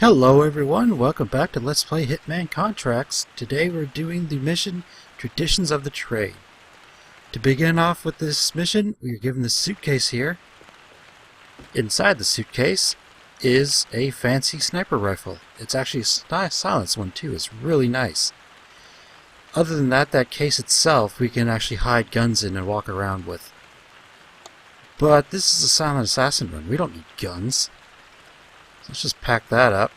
Hello everyone, welcome back to Let's Play Hitman Contracts. Today we're doing the mission Traditions of the Trade. To begin off with this mission, we are given this suitcase here. Inside the suitcase is a fancy sniper rifle. It's actually a silenced one too, it's really nice. Other than that, that case itself we can actually hide guns in and walk around with. But this is a silent assassin run, we don't need guns. Let's just pack that up.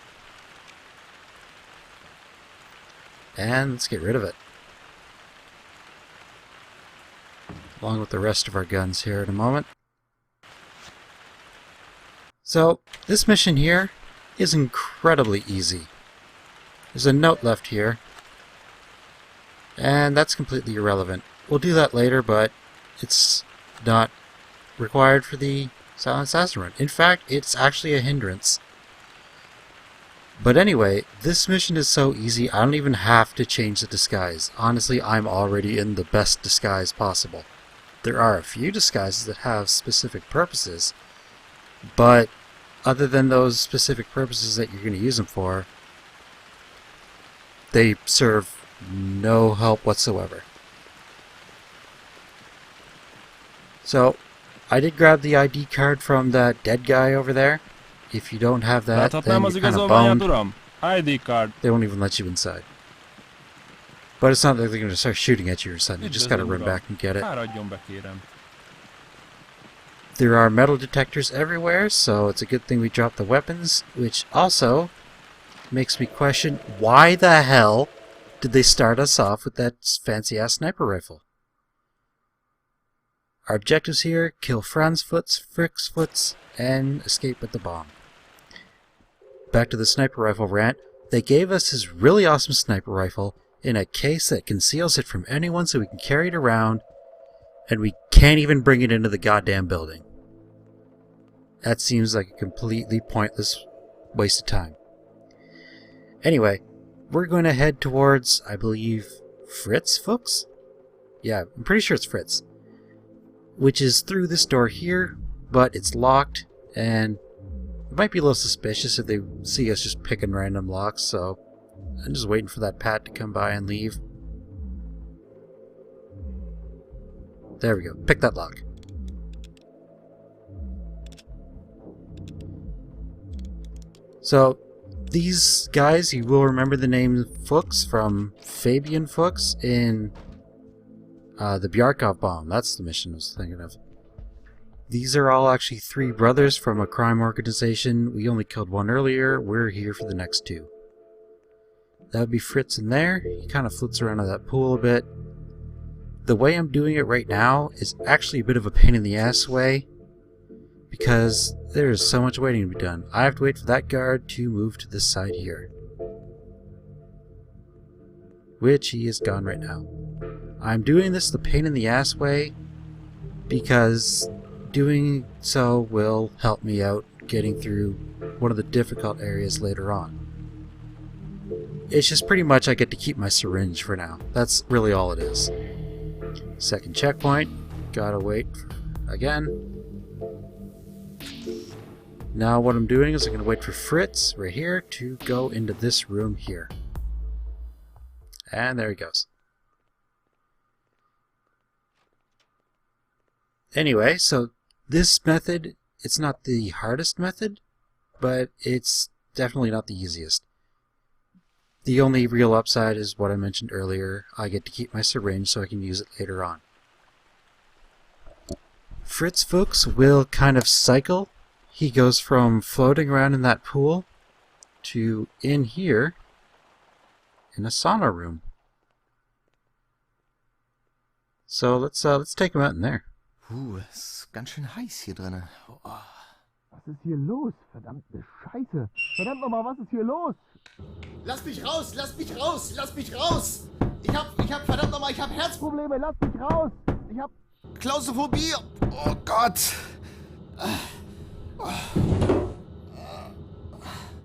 And let's get rid of it. Along with the rest of our guns here in a moment. So, this mission here is incredibly easy. There's a note left here. And that's completely irrelevant. We'll do that later, but it's not required for the silent assassin run. In fact, it's actually a hindrance. But anyway, this mission is so easy, I don't even have to change the disguise. Honestly, I'm already in the best disguise possible. There are a few disguises that have specific purposes, but other than those specific purposes that you're going to use them for, they serve no help whatsoever. So, I did grab the ID card from that dead guy over there. If you don't have that, then you're kind of boned. ID card. They won't even let you inside. But it's not like they're going to start shooting at you or something. You just got to run back and get it. There are metal detectors everywhere, so it's a good thing we dropped the weapons, which also makes me question why the hell did they start us off with that fancy-ass sniper rifle? Our objectives here: kill Franzfoots, Fricksfoots, and escape with the bomb. Back to the sniper rifle rant. They gave us this really awesome sniper rifle in a case that conceals it from anyone so we can carry it around, and we can't even bring it into the goddamn building. That seems like a completely pointless waste of time. Anyway, we're going to head towards, I believe, Fricksfoots? Yeah, I'm pretty sure it's Fritz. Which is through this door here, but it's locked, and it might be a little suspicious if they see us just picking random locks, so I'm just waiting for that Pat to come by and leave. There we go, pick that lock. So, these guys, you will remember the name Fuchs from Fabian Fuchs in the Bjarkov bomb. That's the mission I was thinking of. These are all actually three brothers from a crime organization. We only killed one earlier. We're here for the next two. That would be Fritz in there. He kind of flits around in that pool a bit. The way I'm doing it right now is actually a bit of a pain in the ass way, because there is so much waiting to be done. I have to wait for that guard to move to this side here, which he is gone right now. I'm doing this the pain in the ass way because doing so will help me out getting through one of the difficult areas later on. It's just pretty much I get to keep my syringe for now. That's really all it is. Second checkpoint. Gotta wait again. Now what I'm doing is I'm going to wait for Fritz right here to go into this room here. And there he goes. Anyway, so this method, it's not the hardest method, but it's definitely not the easiest. The only real upside is what I mentioned earlier. I get to keep my syringe so I can use it later on. Fritz Fuchs will kind of cycle. He goes from floating around in that pool to in here in a sauna room. So let's take him out in there. Es ist ganz schön heiß hier drin. Oh. Was ist hier los? Verdammte Scheiße. Verdammt nochmal, was ist hier los? Lass mich raus, lass mich raus, lass mich raus! Ich hab, verdammt nochmal, ich hab Herzprobleme, lass mich raus! Ich hab Klaustrophobie! Oh Gott!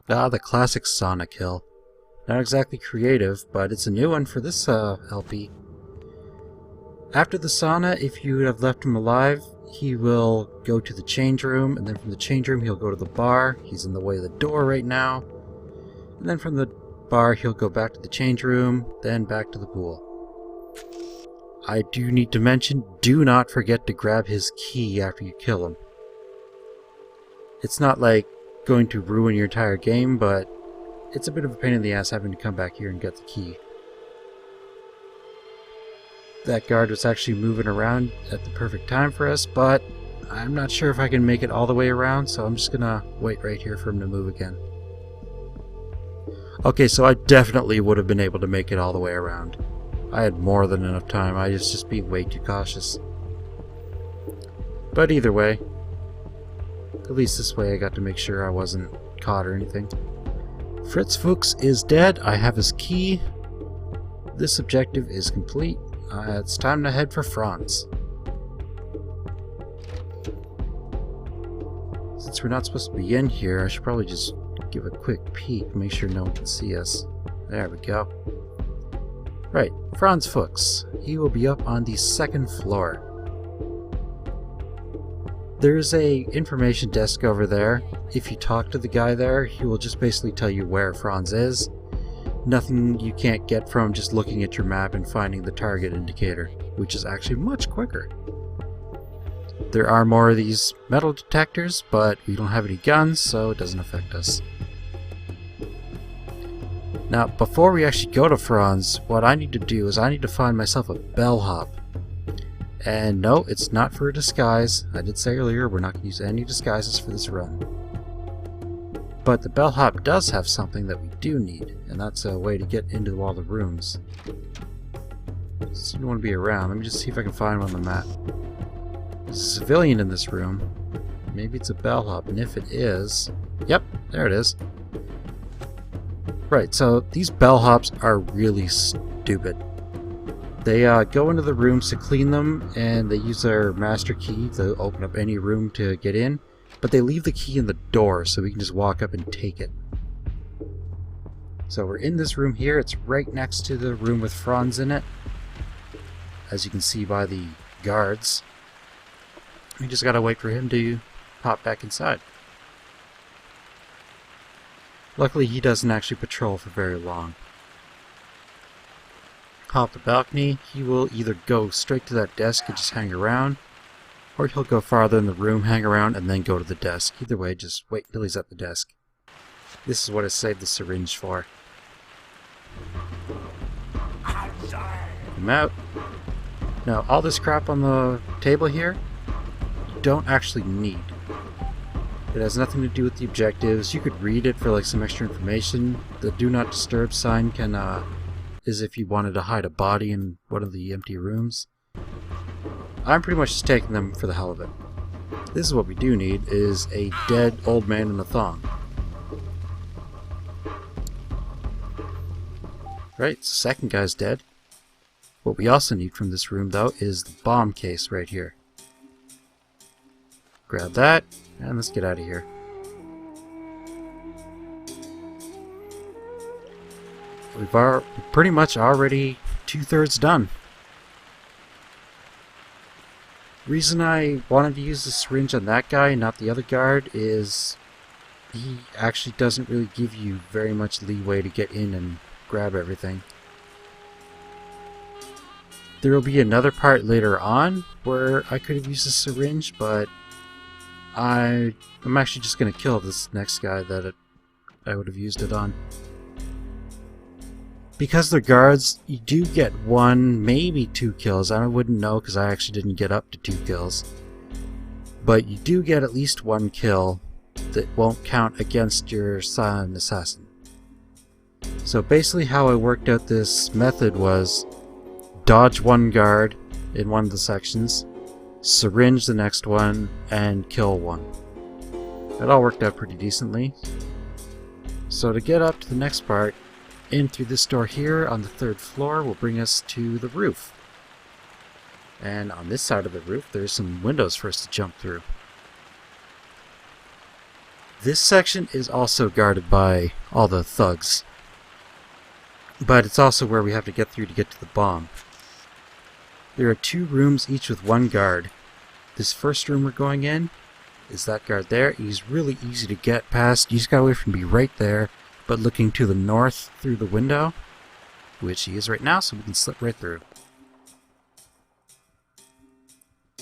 The classic sauna kill. Not exactly creative, but it's a new one for this LP. After the sauna, if you have left him alive, he will go to the change room, and then from the change room he'll go to the bar. He's in the way of the door right now. And then from the bar, he'll go back to the change room, then back to the pool. I do need to mention, do not forget to grab his key after you kill him. It's not like going to ruin your entire game, but it's a bit of a pain in the ass having to come back here and get the key. That guard was actually moving around at the perfect time for us, but I'm not sure if I can make it all the way around, so I'm just gonna wait right here for him to move again. Okay, so I definitely would have been able to make it all the way around. I had more than enough time, I was just being way too cautious. But either way, at least this way I got to make sure I wasn't caught or anything. Fritz Fuchs is dead, I have his key. This objective is complete. It's time to head for Franz. Since we're not supposed to be in here, I should probably just give a quick peek, make sure no one can see us. There we go. Right, Franz Fuchs. He will be up on the 2nd floor. There's a information desk over there. If you talk to the guy there, he will just basically tell you where Franz is. Nothing you can't get from just looking at your map and finding the target indicator, which is actually much quicker. There are more of these metal detectors, but we don't have any guns, so it doesn't affect us. Now, before we actually go to Franz, what I need to do is I need to find myself a bellhop. And no, it's not for a disguise. I did say earlier we're not going to use any disguises for this run. But the bellhop does have something that we do need, and that's a way to get into all the rooms. So you want to be around. Let me just see if I can find one on the map. There's a civilian in this room. Maybe it's a bellhop, and if it is... Yep, there it is. Right, so these bellhops are really stupid. They go into the rooms to clean them, and they use their master key to open up any room to get in. But they leave the key in the door, so we can just walk up and take it. So we're in this room here. It's right next to the room with Franz in it, as you can see by the guards. We just gotta wait for him to pop back inside. Luckily, he doesn't actually patrol for very long. Off the balcony, he will either go straight to that desk and just hang around, or he'll go farther in the room, hang around, and then go to the desk. Either way, just wait until he's at the desk. This is what I saved the syringe for. I'm out. Now, all this crap on the table here, you don't actually need. It has nothing to do with the objectives. You could read it for like some extra information. The do not disturb sign can, is if you wanted to hide a body in one of the empty rooms. I'm pretty much just taking them for the hell of it. This is what we do need, is a dead old man in a thong. Right, the second guy's dead. What we also need from this room, though, is the bomb case right here. Grab that, and let's get out of here. We're pretty much already 2/3 done. Reason I wanted to use the syringe on that guy and not the other guard is he actually doesn't really give you very much leeway to get in and grab everything. There will be another part later on where I could have used the syringe, but I'm actually just going to kill this next guy that I would have used it on. Because they're guards, you do get 1, maybe 2 kills. I wouldn't know because I actually didn't get up to 2 kills. But you do get at least 1 kill that won't count against your silent assassin. So basically how I worked out this method was dodge 1 guard in one of the sections, syringe the next one, and kill 1. That all worked out pretty decently. So to get up to the next part, in through this door here on the 3rd floor will bring us to the roof. And on this side of the roof there's some windows for us to jump through. This section is also guarded by all the thugs. But it's also where we have to get through to get to the bomb. There are 2 rooms each with 1 guard. This first room we're going in is that guard there. He's really easy to get past. You just gotta wait for him to be right there. but looking to the north through the window, which he is right now, so we can slip right through.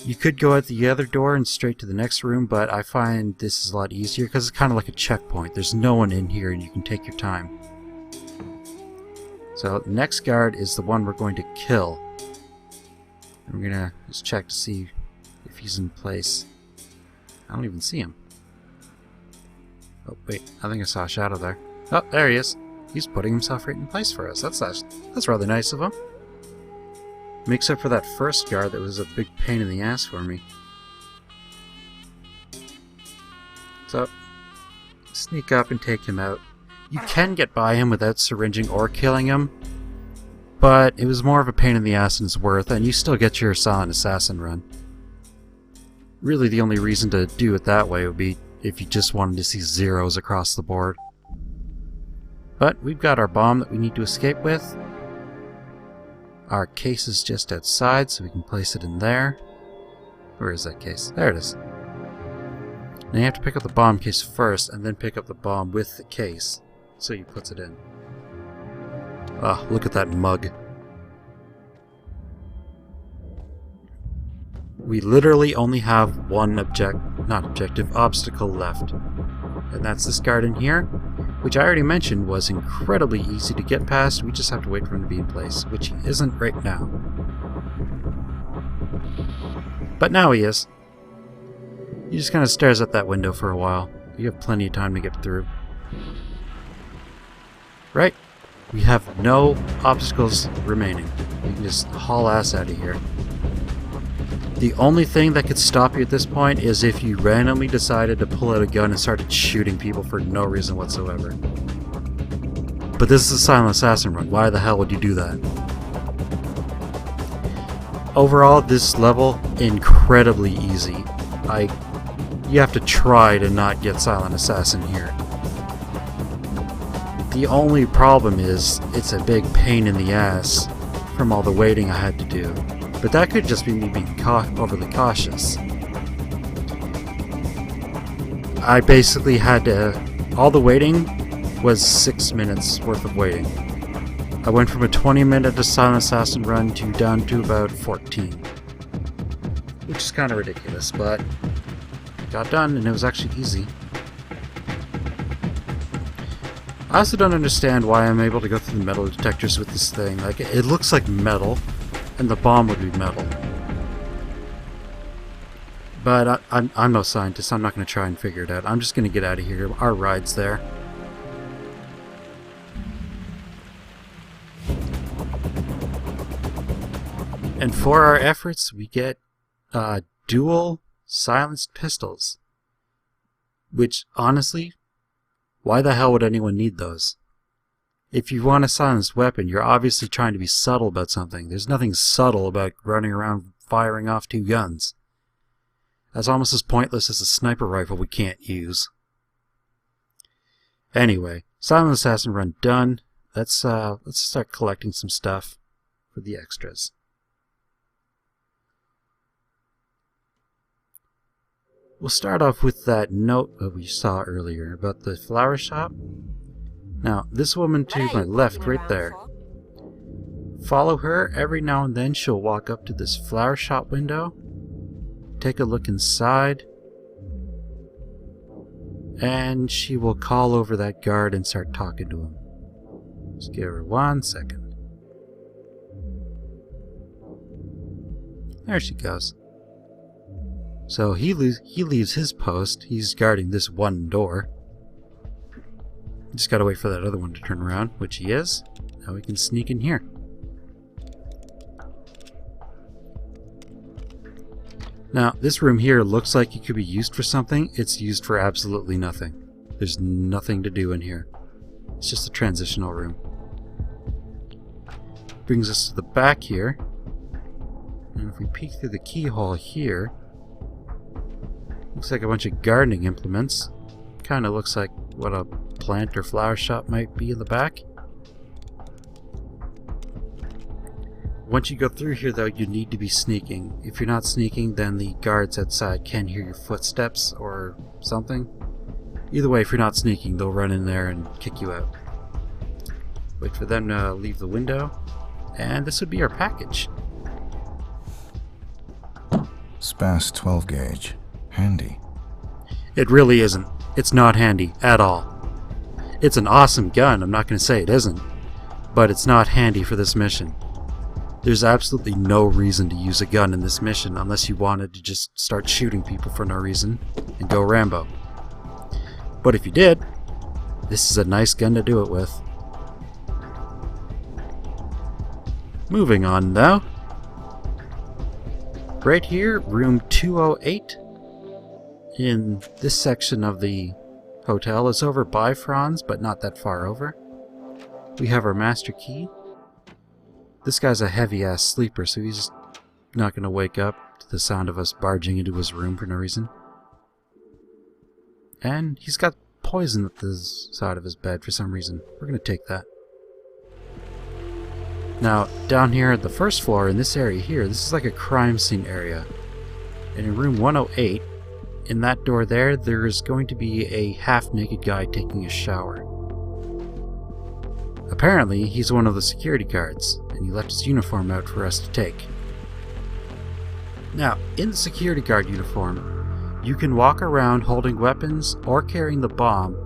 You could go out the other door and straight to the next room, but I find this is a lot easier because it's kind of like a checkpoint. There's no one in here and you can take your time. So the next guard is the one we're going to kill. And we're going to just check to see if he's in place. I don't even see him. Oh, wait. I think I saw a shadow there. Oh, there he is. He's putting himself right in place for us. That's rather nice of him. Makes up for that first guard that was a big pain in the ass for me. So, sneak up and take him out. You can get by him without syringing or killing him, but it was more of a pain in the ass than it's worth, and you still get your silent assassin run. Really, the only reason to do it that way would be if you just wanted to see zeros across the board. But we've got our bomb that we need to escape with. Our case is just outside, so we can place it in there. Where is that case? There it is. Now you have to pick up the bomb case first, and then pick up the bomb with the case. So he puts it in. Ah, look at that mug. We literally only have one obstacle left. And that's this guard in here, which I already mentioned was incredibly easy to get past. We just have to wait for him to be in place, which he isn't right now. But now he is. He just kind of stares at that window for a while. You have plenty of time to get through. Right? We have no obstacles remaining. You can just haul ass out of here. The only thing that could stop you at this point is if you randomly decided to pull out a gun and started shooting people for no reason whatsoever. But this is a silent assassin run. Why the hell would you do that? Overall, this level, incredibly easy. You have to try to not get silent assassin here. The only problem is, it's a big pain in the ass from all the waiting I had to do. But that could just be me being overly cautious. I basically had to... all the waiting was 6 minutes worth of waiting. I went from a 20-minute silent assassin run to down to about 14. Which is kind of ridiculous, but it got done and it was actually easy. I also don't understand why I'm able to go through the metal detectors with this thing. Like, it looks like metal, and the bomb would be metal. But I'm no scientist. I'm not going to try and figure it out. I'm just going to get out of here. Our ride's there. And for our efforts, we get dual silenced pistols. Which, honestly, why the hell would anyone need those? If you want a silenced weapon, you're obviously trying to be subtle about something. There's nothing subtle about running around firing off two guns. That's almost as pointless as a sniper rifle we can't use. Anyway, silent assassin run done. Let's start collecting some stuff for the extras. We'll start off with that note that we saw earlier about the flower shop. Now, this woman to my left, right there. Follow her. Every now and then she'll walk up to this flower shop window, take a look inside, and she will call over that guard and start talking to him. Just give her 1 second. There she goes. So he leaves his post. He's guarding this one door. Just gotta wait for that other one to turn around, which he is. Now we can sneak in here. Now, this room here looks like it could be used for something. It's used for absolutely nothing. There's nothing to do in here. It's just a transitional room. Brings us to the back here. And if we peek through the keyhole here, looks like a bunch of gardening implements. Kind of looks like what a plant or flower shop might be in the back. Once you go through here, though, you need to be sneaking. If you're not sneaking, then the guards outside can hear your footsteps or something. Either way, if you're not sneaking, they'll run in there and kick you out. Wait for them to leave the window. And this would be our package. Spas 12 gauge. Handy. It really isn't. It's not handy at all. It's an awesome gun, I'm not going to say it isn't, but it's not handy for this mission. There's absolutely no reason to use a gun in this mission unless you wanted to just start shooting people for no reason and go Rambo. But if you did, this is a nice gun to do it with. Moving on now. Right here, room 208. In this section of the hotel is over by Franz, but not that far over. We have our master key. This guy's a heavy-ass sleeper, so he's not going to wake up to the sound of us barging into his room for no reason. And he's got poison at the side of his bed for some reason. We're going to take that. Now, down here at the first floor, in this area here, this is like a crime scene area. And in room 108, in that door there, there is going to be a half-naked guy taking a shower. Apparently, he's one of the security guards, and he left his uniform out for us to take. Now, in the security guard uniform, you can walk around holding weapons or carrying the bomb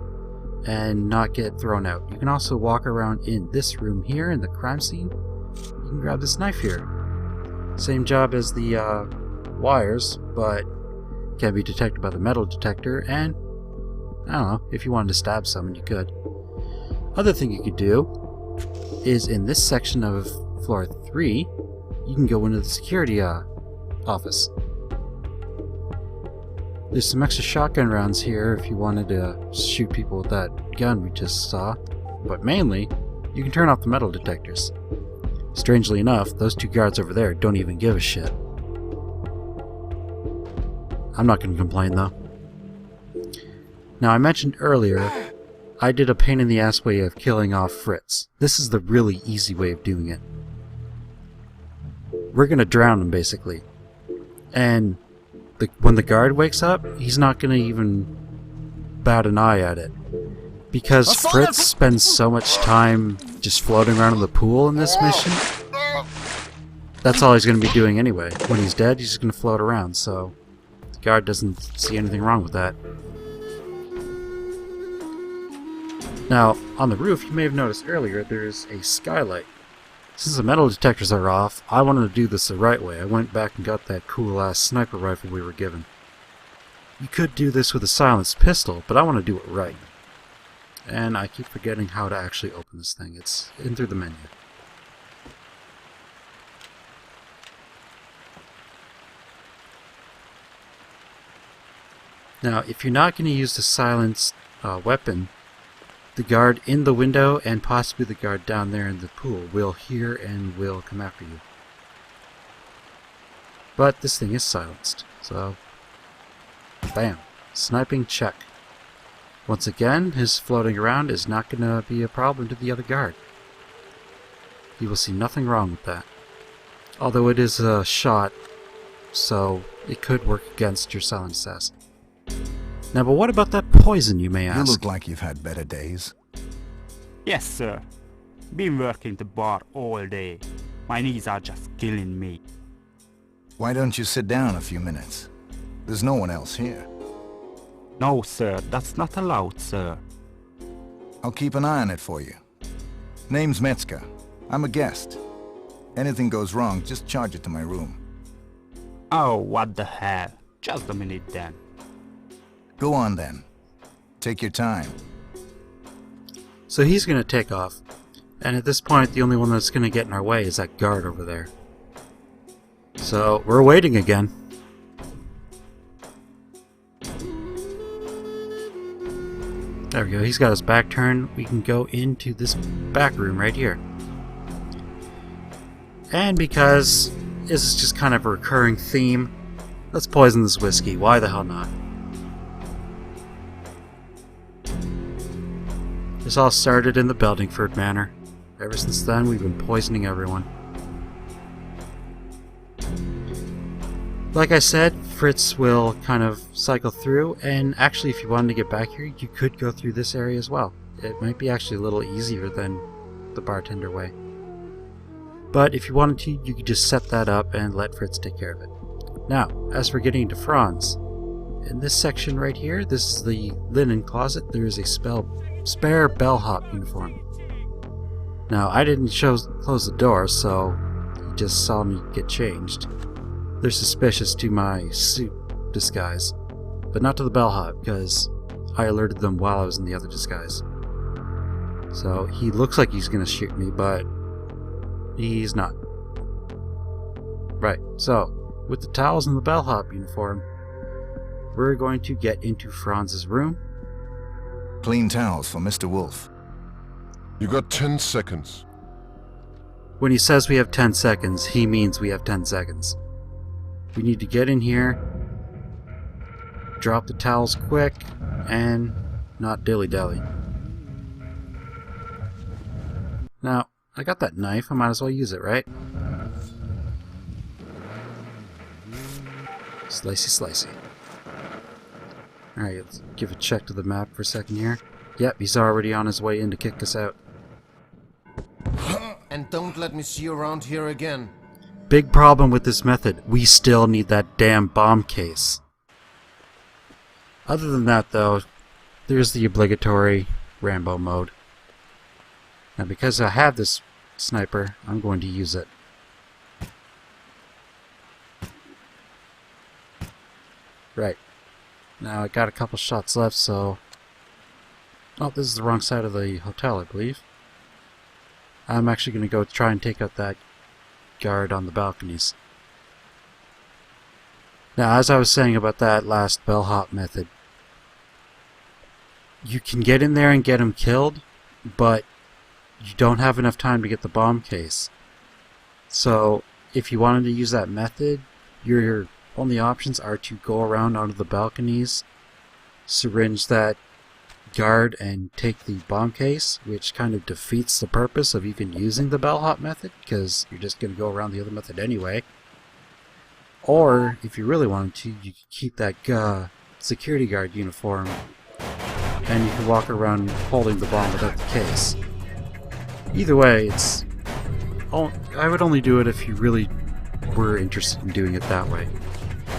and not get thrown out. You can also walk around in this room here in the crime scene. You can grab this knife here. Same job as the wires, but can be detected by the metal detector, and I don't know, if you wanted to stab someone, you could. Other thing you could do is in this section of floor 3, you can go into the security office. There's some extra shotgun rounds here if you wanted to shoot people with that gun we just saw, but mainly, you can turn off the metal detectors. Strangely enough, those two guards over there don't even give a shit. I'm not going to complain though. Now, I mentioned earlier I did a pain in the ass way of killing off Fritz. This is the really easy way of doing it. We're going to drown him basically. And when the guard wakes up, he's not going to even bat an eye at it. Because Fritz spends so much time just floating around in the pool in this mission. That's all he's going to be doing anyway. When he's dead, he's just going to float around, so the guard doesn't see anything wrong with that. Now, on the roof, you may have noticed earlier, there's a skylight. Since the metal detectors are off, I wanted to do this the right way. I went back and got that cool-ass sniper rifle we were given. You could do this with a silenced pistol, but I want to do it right. And I keep forgetting how to actually open this thing. It's in through the menu. Now, if you're not going to use the silenced weapon, the guard in the window and possibly the guard down there in the pool will hear and will come after you. But this thing is silenced, so bam, sniping check. Once again, his floating around is not going to be a problem to the other guard. You will see nothing wrong with that. Although it is a shot, so it could work against your silent assassin. Now, but what about that poison, you may ask? You look like you've had better days. Yes, sir. Been working the bar all day. My knees are just killing me. Why don't you sit down a few minutes? There's no one else here. No, sir, that's not allowed, sir. I'll keep an eye on it for you. Name's Metzger. I'm a guest. Anything goes wrong, just charge it to my room. Oh, what the hell. Just a minute then. Go on then. Take your time. So he's going to take off. And at this point, the only one that's going to get in our way is that guard over there. So, we're waiting again. There we go, he's got his back turned. We can go into this back room right here. And because this is just kind of a recurring theme, let's poison this whiskey. Why the hell not? This all started in the Beldingford Manor. Ever since then, we've been poisoning everyone. Like I said, Fritz will kind of cycle through, and actually if you wanted to get back here, you could go through this area as well. It might be actually a little easier than the bartender way. But if you wanted to, you could just set that up and let Fritz take care of it. Now, as for getting to Franz, in this section right here, this is the linen closet. There is a spare bellhop uniform. Now, I didn't close the door, so he just saw me get changed. They're suspicious to my suit disguise, but not to the bellhop, because I alerted them while I was in the other disguise. So he looks like he's gonna shoot me, but he's not. Right, so with the towels and the bellhop uniform, we're going to get into Franz's room. Clean towels for Mr. Wolf. You got 10 seconds. When he says we have 10 seconds, he means we have 10 seconds. We need to get in here, drop the towels quick, and not dilly-dally. Now, I got that knife, I might as well use it, right? Slicey slicey. Alright, let's give a check to the map for a second here. Yep, he's already on his way in to kick us out. And don't let me see you around here again. Big problem with this method. We still need that damn bomb case. Other than that, though, there's the obligatory Rambo mode. Now, because I have this sniper, I'm going to use it. Right. Now, I got a couple shots left, so... Oh, this is the wrong side of the hotel, I believe. I'm actually going to go try and take out that guard on the balconies. Now, as I was saying about that last bellhop method, you can get in there and get him killed, but you don't have enough time to get the bomb case. So, if you wanted to use that method, your only options are to go around onto the balconies, syringe that guard, and take the bomb case, which kind of defeats the purpose of even using the bellhop method, because you're just going to go around the other method anyway. Or, if you really wanted to, you could keep that security guard uniform, and you can walk around holding the bomb without the case. Either way, I would only do it if you really were interested in doing it that way.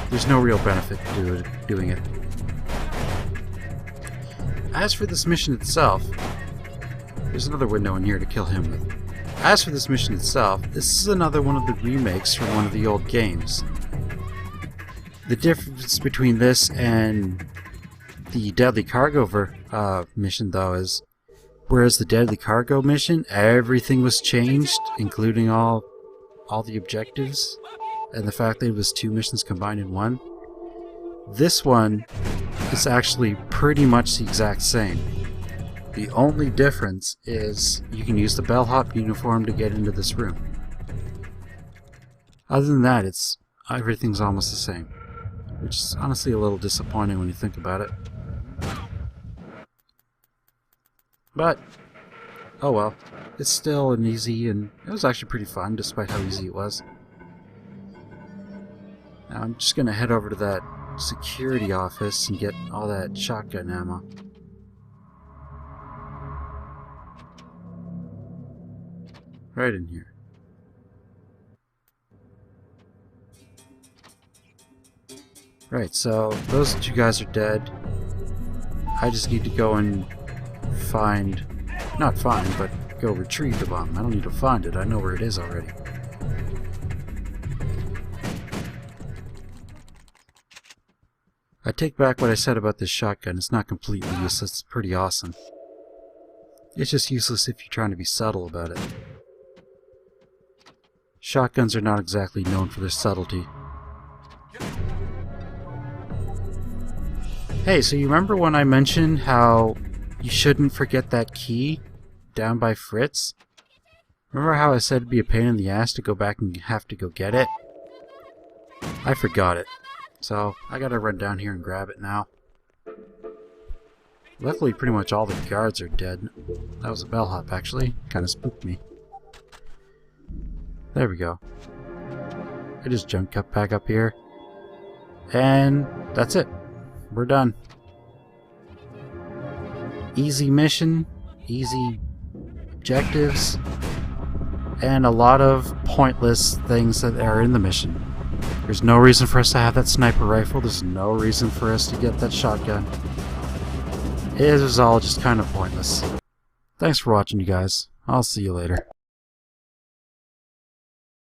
There's no real benefit to doing it. As for this mission itself, there's another window in here to kill him with. As for this mission itself, this is another one of the remakes from one of the old games. The difference between this and the Deadly Cargo mission, though, is whereas the Deadly Cargo mission, everything was changed, including all the objectives, and the fact that it was 2 missions combined in one. This one is actually pretty much the exact same. The only difference is you can use the bellhop uniform to get into this room. Other than that, everything's almost the same, which is honestly a little disappointing when you think about it. But, oh well, it's still an easy, and it was actually pretty fun despite how easy it was. Now I'm just going to head over to that security office and get all that shotgun ammo. Right in here. Right, so those 2 guys are dead. I just need to go and go retrieve the bomb. I don't need to find it, I know where it is already. I take back what I said about this shotgun. It's not completely useless, it's pretty awesome. It's just useless if you're trying to be subtle about it. Shotguns are not exactly known for their subtlety. Hey, so you remember when I mentioned how you shouldn't forget that key down by Fritz? Remember how I said it'd be a pain in the ass to go back and have to go get it? I forgot it. So, I gotta run down here and grab it now. Luckily, pretty much all the guards are dead. That was a bellhop, actually. Kinda spooked me. There we go. I just jumped back up here. And that's it. We're done. Easy mission, easy objectives, and a lot of pointless things that are in the mission. There's no reason for us to have that sniper rifle. There's no reason for us to get that shotgun. It was all just kind of pointless. Thanks for watching, you guys. I'll see you later.